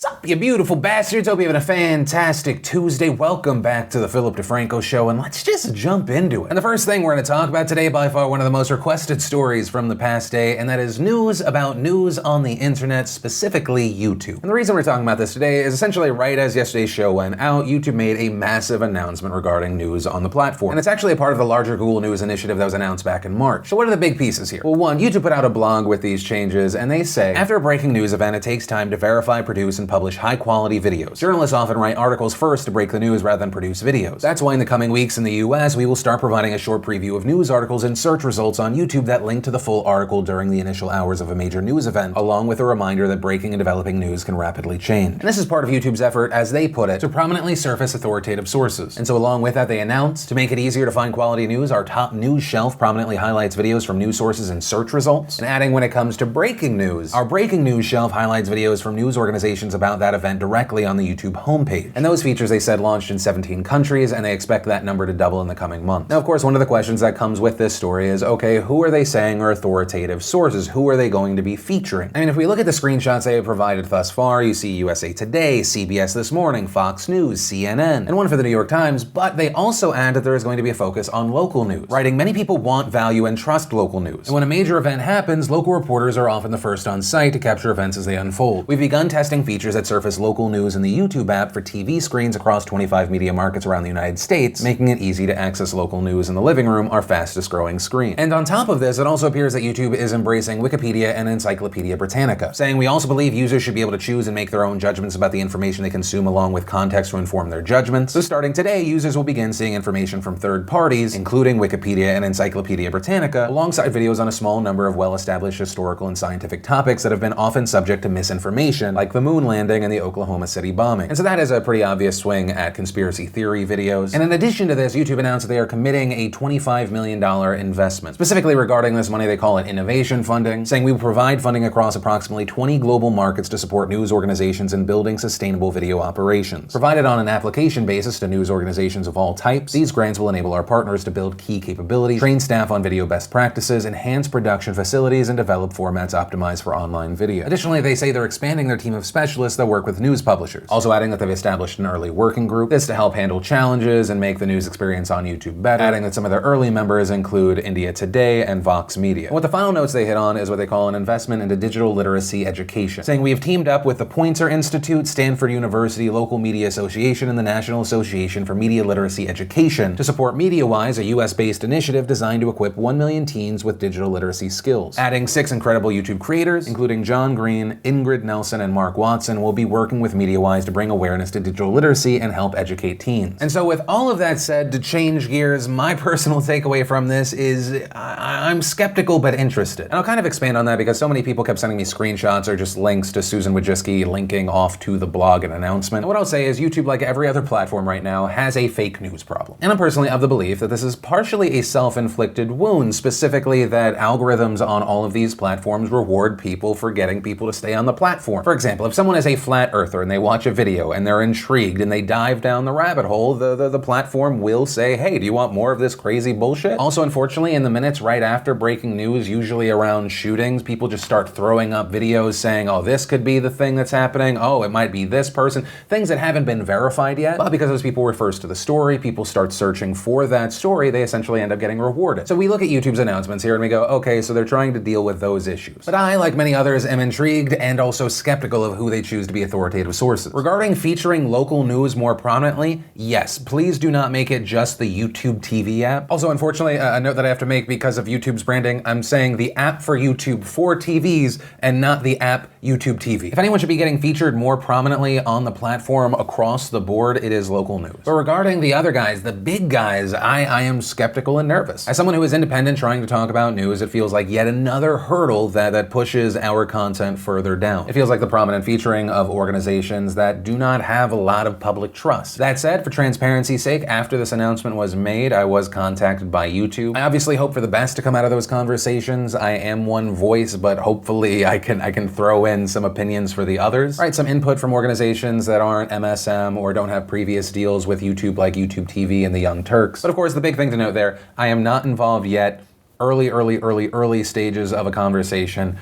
Sup, you beautiful bastards? Hope you're having a fantastic Tuesday. Welcome back to the DeFranco show, and let's just jump into it. And the first thing we're going to talk about today, by far one of the most requested stories from the past day, and that is news about news on the internet, specifically YouTube. And the reason we're talking about this today is essentially right as yesterday's show went out, YouTube made a massive announcement regarding news on the platform. And it's actually a part of the larger Google News initiative that was announced back in March. So what are the big pieces here? Well, one, YouTube put out a blog with these changes, and they say, after a breaking news event, it takes time to verify, produce, and publish high-quality videos. Journalists often write articles first to break the news rather than produce videos. That's why in the coming weeks in the US, we will start providing a short preview of news articles and search results on YouTube that link to the full article during the initial hours of a major news event, along with a reminder that breaking and developing news can rapidly change. And this is part of YouTube's effort, as they put it, to prominently surface authoritative sources. And so along with that, they announced, to make it easier to find quality news, our top news shelf prominently highlights videos from news sources and search results. And adding, when it comes to breaking news, our breaking news shelf highlights videos from news organizations about that event directly on the YouTube homepage. And those features, they said, launched in 17 countries, and they expect that number to double in the coming months. Now, of course, one of the questions that comes with this story is, okay, who are they saying are authoritative sources? Who are they going to be featuring? I mean, if we look at the screenshots they have provided thus far, you see USA Today, CBS This Morning, Fox News, CNN, and one for the New York Times, but they also add that there is going to be a focus on local news. Writing, many people want, value, and trust local news. And when a major event happens, local reporters are often the first on site to capture events as they unfold. We've begun testing features that surface local news in the YouTube app for TV screens across 25 media markets around the United States, making it easy to access local news in the living room, our fastest growing screen. And on top of this, it also appears that YouTube is embracing Wikipedia and Encyclopedia Britannica, saying, we also believe users should be able to choose and make their own judgments about the information they consume, along with context to inform their judgments. So starting today, users will begin seeing information from third parties, including Wikipedia and Encyclopedia Britannica, alongside videos on a small number of well-established historical and scientific topics that have been often subject to misinformation, like the moon landing and the Oklahoma City bombing. And so that is a pretty obvious swing at conspiracy theory videos. And in addition to this, YouTube announced that they are committing a $25 million investment. Specifically regarding this money, they call it innovation funding, saying we will provide funding across approximately 20 global markets to support news organizations in building sustainable video operations. Provided on an application basis to news organizations of all types, these grants will enable our partners to build key capabilities, train staff on video best practices, enhance production facilities, and develop formats optimized for online video. Additionally, they say they're expanding their team of specialists that work with news publishers, also adding that they've established an early working group, this to help handle challenges and make the news experience on YouTube better, adding that some of their early members include India Today and Vox Media. And what the final notes they hit on is what they call an investment into digital literacy education, saying we have teamed up with the Poynter Institute, Stanford University, Local Media Association, and the National Association for Media Literacy Education to support MediaWise, a US-based initiative designed to equip 1 million teens with digital literacy skills. Adding 6 incredible YouTube creators, including John Green, Ingrid Nelson, and Mark Watson, will be working with MediaWise to bring awareness to digital literacy and help educate teens. And so with all of that said, to change gears, my personal takeaway from this is I'm skeptical but interested. And I'll kind of expand on that because so many people kept sending me screenshots or just links to Susan Wojcicki linking off to the blog and announcement. And what I'll say is YouTube, like every other platform right now, has a fake news problem. And I'm personally of the belief that this is partially a self-inflicted wound, specifically that algorithms on all of these platforms reward people for getting people to stay on the platform. For example, if someone is a flat earther and they watch a video and they're intrigued and they dive down the rabbit hole, the platform will say, hey, do you want more of this crazy bullshit? Also, unfortunately, in the minutes right after breaking news, usually around shootings, people just start throwing up videos saying, oh, this could be the thing that's happening. Oh, it might be this person. Things that haven't been verified yet. But because those people were first to the story, people start searching for that story, they essentially end up getting rewarded. So we look at YouTube's announcements here and we go, okay, so they're trying to deal with those issues. But I, like many others, am intrigued and also skeptical of who they choose to be authoritative sources. Regarding featuring local news more prominently, yes, please do not make it just the YouTube TV app. Also, unfortunately, a note that I have to make because of YouTube's branding, I'm saying the app for YouTube for TVs and not the app YouTube TV. If anyone should be getting featured more prominently on the platform across the board, it is local news. But regarding the other guys, the big guys, I am skeptical and nervous. As someone who is independent trying to talk about news, it feels like yet another hurdle that pushes our content further down. It feels like the prominent featuring of organizations that do not have a lot of public trust. That said, for transparency's sake, after this announcement was made, I was contacted by YouTube. I obviously hope for the best to come out of those conversations. I am one voice, but hopefully I can throw in some opinions for the others. Right, some input from organizations that aren't MSM or don't have previous deals with YouTube like YouTube TV and the Young Turks. But of course, the big thing to note there, I am not involved yet. Early stages of a conversation.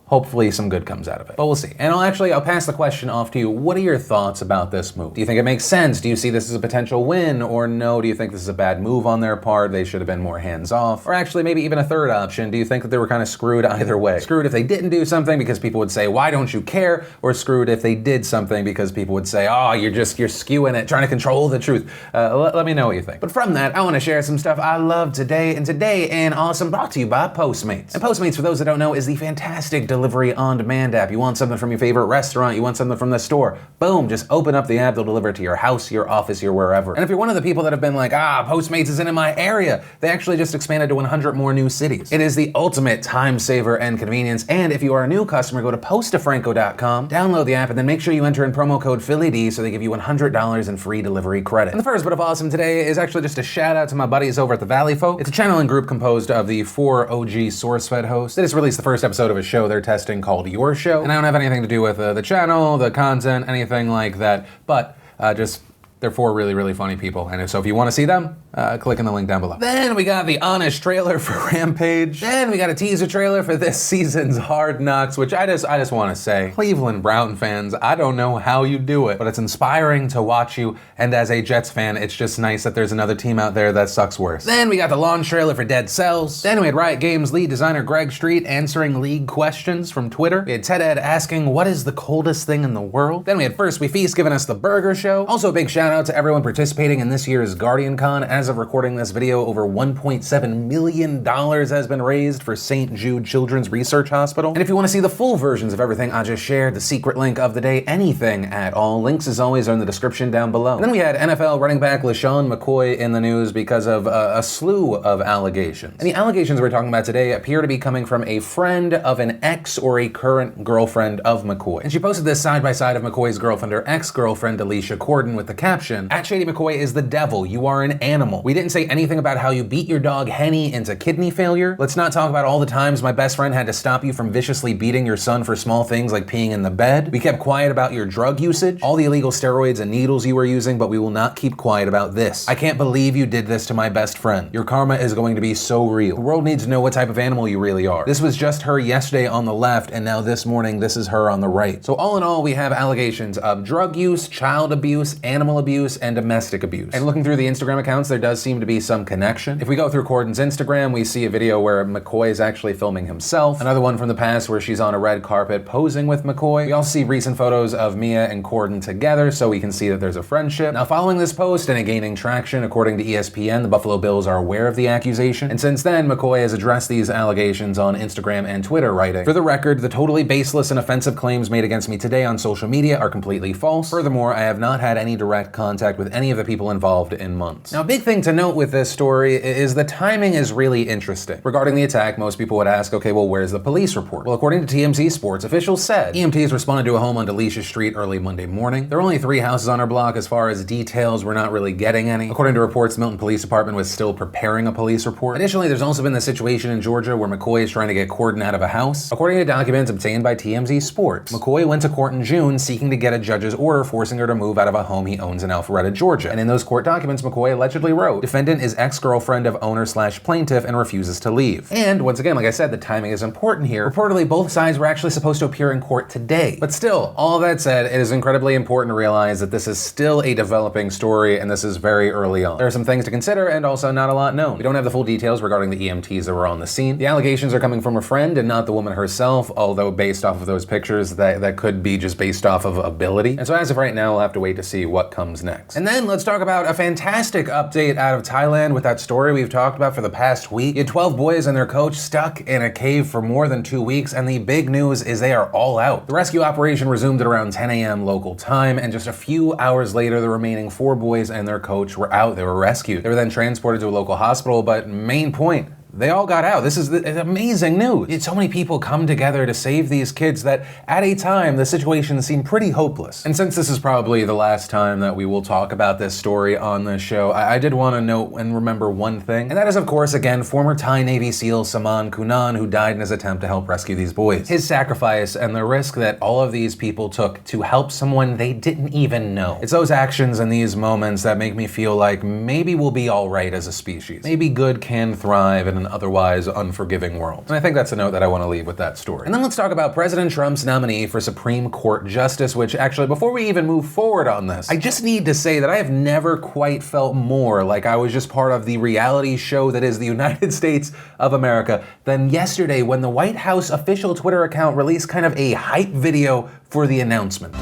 hopefully some good comes out of it. But we'll see. And I'll pass the question off to you. What are your thoughts about this move? Do you think it makes sense? Do you see this as a potential win? Or no, do you think this is a bad move on their part? They should have been more hands-off? Or actually maybe even a third option, do you think that they were kind of screwed either way? Screwed if they didn't do something because people would say, why don't you care? Or screwed if they did something because people would say, oh, you're skewing it, trying to control the truth. Let me know what you think. But from that, I want to share some stuff I love today. And today, an awesome brought to you by Postmates. And Postmates, for those that don't know, is the fantastic delivery on-demand app. You want something from your favorite restaurant, you want something from the store, boom, just open up the app, they'll deliver it to your house, your office, your wherever. And if you're one of the people that have been like, Postmates isn't in my area, they actually just expanded to 100 more new cities. It is the ultimate time saver and convenience. And if you are a new customer, go to postdefranco.com, download the app, and then make sure you enter in promo code PhillyD so they give you $100 in free delivery credit. And the first bit of awesome today is actually just a shout out to my buddies over at the Valley Folk. It's a channel and group composed of the 4 OG SourceFed hosts. They just released the first episode of a show they're testing called Your Show. And I don't have anything to do with the channel, the content, anything like that, but just they're 4 really, really funny people. And so if you want to see them, click on the link down below. Then we got the honest trailer for Rampage. Then we got a teaser trailer for this season's Hard Knocks, which I just want to say, Cleveland Brown fans, I don't know how you do it, but it's inspiring to watch you. And as a Jets fan, it's just nice that there's another team out there that sucks worse. Then we got the launch trailer for Dead Cells. Then we had Riot Games lead designer Greg Street answering league questions from Twitter. We had Ted Ed asking, what is the coldest thing in the world? Then we had First We Feast giving us the burger show. Also a big shout out to everyone participating in this year's Guardian Con. As of recording this video, over $1.7 million has been raised for St. Jude Children's Research Hospital. And if you want to see the full versions of everything I just shared, the secret link of the day, anything at all, links as always are in the description down below. And then we had NFL running back LeSean McCoy in the news because of a slew of allegations. And the allegations we're talking about today appear to be coming from a friend of an ex or a current girlfriend of McCoy. And she posted this side by side of McCoy's girlfriend or ex-girlfriend Alicia Corden with the caption, "At Shady McCoy is the devil. You are an animal. We didn't say anything about how you beat your dog Henny into kidney failure. Let's not talk about all the times my best friend had to stop you from viciously beating your son for small things like peeing in the bed. We kept quiet about your drug usage, all the illegal steroids and needles you were using, but we will not keep quiet about this. I can't believe you did this to my best friend. Your karma is going to be so real. The world needs to know what type of animal you really are. This was just her yesterday on the left, and now this morning this is her on the right." So all in all, we have allegations of drug use, child abuse, animal abuse, and domestic abuse. And looking through the Instagram accounts, there does seem to be some connection. If we go through Corden's Instagram, we see a video where McCoy is actually filming himself. Another one from the past where she's on a red carpet posing with McCoy. We also see recent photos of Mia and Corden together, so we can see that there's a friendship. Now, following this post and it gaining traction, according to ESPN, the Buffalo Bills are aware of the accusation. And since then, McCoy has addressed these allegations on Instagram and Twitter, writing, "For the record, the totally baseless and offensive claims made against me today on social media are completely false. Furthermore, I have not had any direct contact with any of the people involved in months." Now, a big thing to note with this story is the timing is really interesting. Regarding the attack, most people would ask, okay, well, where's the police report? Well, according to TMZ Sports, officials said EMTs responded to a home on Delicia Street early Monday morning. There were only 3 houses on our block. As far as details, we're not really getting any. According to reports, Milton Police Department was still preparing a police report. Additionally, there's also been the situation in Georgia where McCoy is trying to get Corden out of a house. According to documents obtained by TMZ Sports, McCoy went to court in June seeking to get a judge's order forcing her to move out of a home he owns in Alpharetta, Georgia. And in those court documents, McCoy allegedly wrote, "Defendant is ex-girlfriend of owner/plaintiff and refuses to leave." And once again, like I said, the timing is important here. Reportedly, both sides were actually supposed to appear in court today. But still, all that said, it is incredibly important to realize that this is still a developing story and this is very early on. There are some things to consider and also not a lot known. We don't have the full details regarding the EMTs that were on the scene. The allegations are coming from a friend and not the woman herself, although based off of those pictures, that could be just based off of ability. And so as of right now, we'll have to wait to see what comes next. And then let's talk about a fantastic update out of Thailand with that story we've talked about for the past week. You had 12 boys and their coach stuck in a cave for more than 2 weeks, and the big news is they are all out. The rescue operation resumed at around 10 a.m. local time, and just a few hours later, the remaining 4 boys and their coach were out. They were rescued. They were then transported to a local hospital, but main point, they all got out. This is amazing news. It's so many people come together to save these kids that at a time the situation seemed pretty hopeless. And since this is probably the last time that we will talk about this story on this show, I did want to note and remember one thing, and that is of course again former Thai Navy SEAL Saman Kunan, who died in his attempt to help rescue these boys. His sacrifice and the risk that all of these people took to help someone they didn't even know. It's those actions and these moments that make me feel like maybe we'll be all right as a species. Maybe good can thrive in an otherwise unforgiving world. And I think that's a note that I want to leave with that story. And then let's talk about President Trump's nominee for Supreme Court Justice, which actually, before we even move forward on this, I just need to say that I have never quite felt more like I was just part of the reality show that is the United States of America than yesterday when the White House official Twitter account released kind of a hype video for the announcement.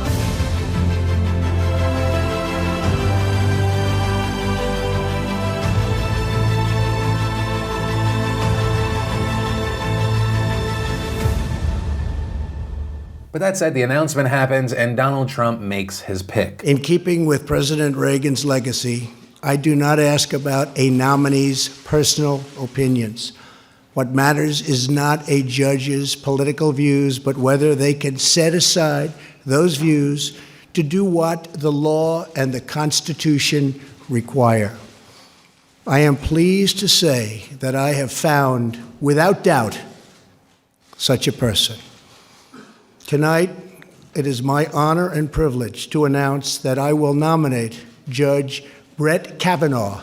But that said, the announcement happens and Donald Trump makes his pick. In keeping with President Reagan's legacy, I do not ask about a nominee's personal opinions. What matters is not a judge's political views, but whether they can set aside those views to do what the law and the Constitution require. I am pleased to say that I have found, without doubt, such a person. Tonight, it is my honor and privilege to announce that I will nominate Judge Brett Kavanaugh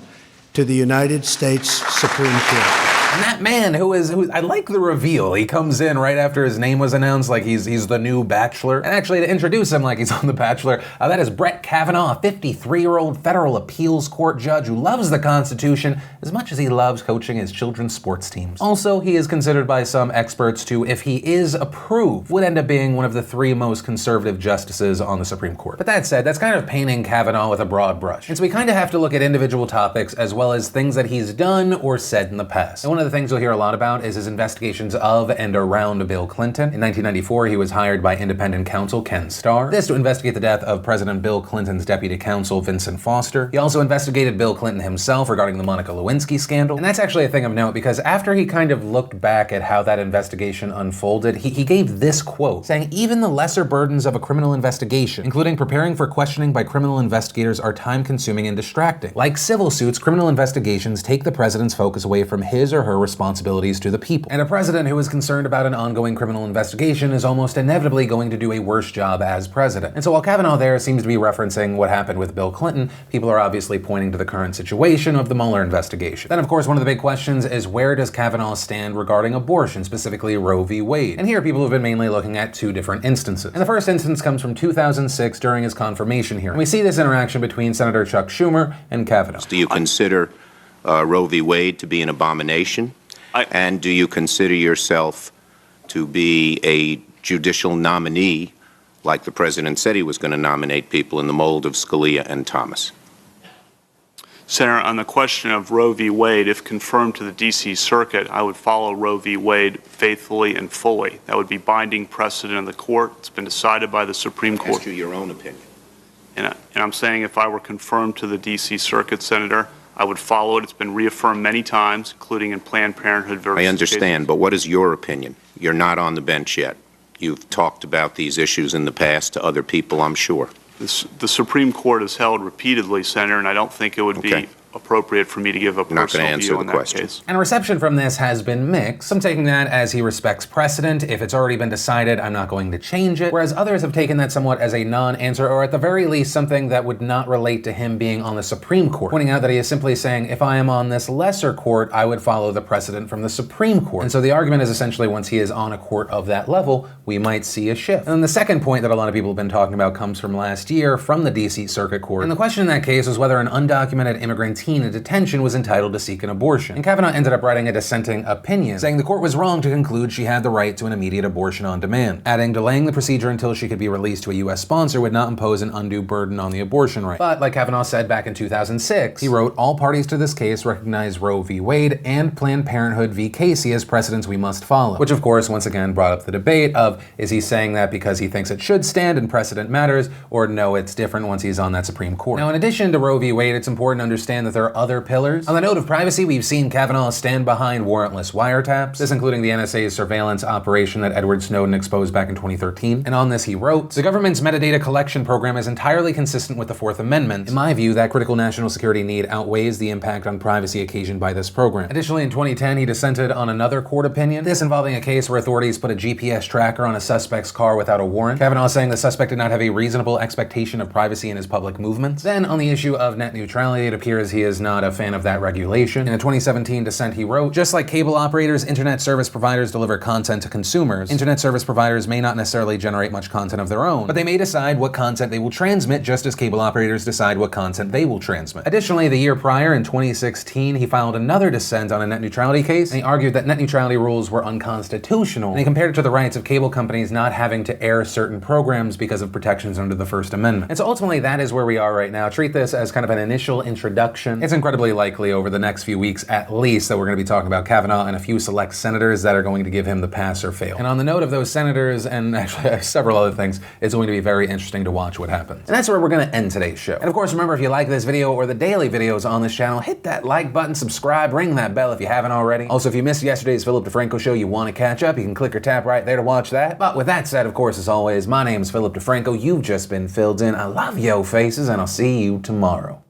to the United States Supreme Court. And that man who I like the reveal. He comes in right after his name was announced like he's the new Bachelor. And actually to introduce him like he's on The Bachelor, that is Brett Kavanaugh, a 53-year-old federal appeals court judge who loves the Constitution as much as he loves coaching his children's sports teams. Also, he is considered by some experts to, if he is approved, would end up being one of the 3 most conservative justices on the Supreme Court. But that said, that's kind of painting Kavanaugh with a broad brush. And so we kind of have to look at individual topics as well as things that he's done or said in the past. And one of the things you'll hear a lot about is his investigations of and around Bill Clinton. In 1994, he was hired by independent counsel Ken Starr. This to investigate the death of President Bill Clinton's deputy counsel Vincent Foster. He also investigated Bill Clinton himself regarding the Monica Lewinsky scandal. And that's actually a thing of note because after he kind of looked back at how that investigation unfolded, he gave this quote, saying, "Even the lesser burdens of a criminal investigation, including preparing for questioning by criminal investigators, are time-consuming and distracting. Like civil suits, criminal investigations take the president's focus away from his or her responsibilities to the people. And a president who is concerned about an ongoing criminal investigation is almost inevitably going to do a worse job as president." And so while Kavanaugh there seems to be referencing what happened with Bill Clinton, people are obviously pointing to the current situation of the Mueller investigation. Then, of course, one of the big questions is where does Kavanaugh stand regarding abortion, specifically Roe v. Wade? And here people have been mainly looking at 2 different instances. And the first instance comes from 2006 during his confirmation hearing. And we see this interaction between Senator Chuck Schumer and Kavanaugh. Do you consider Roe v. Wade to be an abomination? And do you consider yourself to be a judicial nominee, like the president said he was going to nominate people in the mold of Scalia and Thomas? Senator, on the question of Roe v. Wade, if confirmed to the D.C. Circuit, I would follow Roe v. Wade faithfully and fully. That would be binding precedent in the court. It's been decided by the Supreme Court. Ask you your own opinion. And I'm saying if I were confirmed to the D.C. Circuit, Senator, I would follow it. It's been reaffirmed many times, including in Planned Parenthood versus... I understand, but what is your opinion? You're not on the bench yet. You've talked about these issues in the past to other people, I'm sure. The Supreme Court has held repeatedly, Senator, and I don't think it would be appropriate for me to give a personal view on that case. And reception from this has been mixed. Some taking that as he respects precedent. If it's already been decided, I'm not going to change it. Whereas others have taken that somewhat as a non-answer, or at the very least, something that would not relate to him being on the Supreme Court. Pointing out that he is simply saying, if I am on this lesser court, I would follow the precedent from the Supreme Court. And so the argument is essentially once he is on a court of that level, we might see a shift. And then the second point that a lot of people have been talking about comes from last year from the DC Circuit Court. And the question in that case was whether an undocumented immigrant teen in detention was entitled to seek an abortion. And Kavanaugh ended up writing a dissenting opinion, saying the court was wrong to conclude she had the right to an immediate abortion on demand, adding delaying the procedure until she could be released to a U.S. sponsor would not impose an undue burden on the abortion right. But like Kavanaugh said back in 2006, he wrote, all parties to this case recognize Roe v. Wade and Planned Parenthood v. Casey as precedents we must follow. Which of course once again brought up the debate of, is he saying that because he thinks it should stand and precedent matters, or no, it's different once he's on that Supreme Court. Now in addition to Roe v. Wade, it's important to understand that there are other pillars. On the note of privacy, we've seen Kavanaugh stand behind warrantless wiretaps, this including the NSA's surveillance operation that Edward Snowden exposed back in 2013. And on this he wrote, the government's metadata collection program is entirely consistent with the Fourth Amendment. In my view, that critical national security need outweighs the impact on privacy occasioned by this program. Additionally, in 2010, he dissented on another court opinion, this involving a case where authorities put a GPS tracker on a suspect's car without a warrant. Kavanaugh saying the suspect did not have a reasonable expectation of privacy in his public movements. Then on the issue of net neutrality, it appears he he is not a fan of that regulation. In a 2017 dissent, he wrote, "Just like cable operators, internet service providers deliver content to consumers. Internet service providers may not necessarily generate much content of their own, but they may decide what content they will transmit just as cable operators decide what content they will transmit." Additionally, the year prior, in 2016, he filed another dissent on a net neutrality case, and he argued that net neutrality rules were unconstitutional, and he compared it to the rights of cable companies not having to air certain programs because of protections under the First Amendment. And so ultimately, that is where we are right now. Treat this as kind of an initial introduction. It's incredibly likely over the next few weeks, at least, that we're going to be talking about Kavanaugh and a few select senators that are going to give him the pass or fail. And on the note of those senators, and actually several other things, it's going to be very interesting to watch what happens. And that's where we're going to end today's show. And of course, remember, if you like this video or the daily videos on this channel, hit that like button, subscribe, ring that bell if you haven't already. Also, if you missed yesterday's Philip DeFranco show, you want to catch up, you can click or tap right there to watch that. But with that said, of course, as always, my name is Philip DeFranco. You've just been filled in. I love yo faces, and I'll see you tomorrow.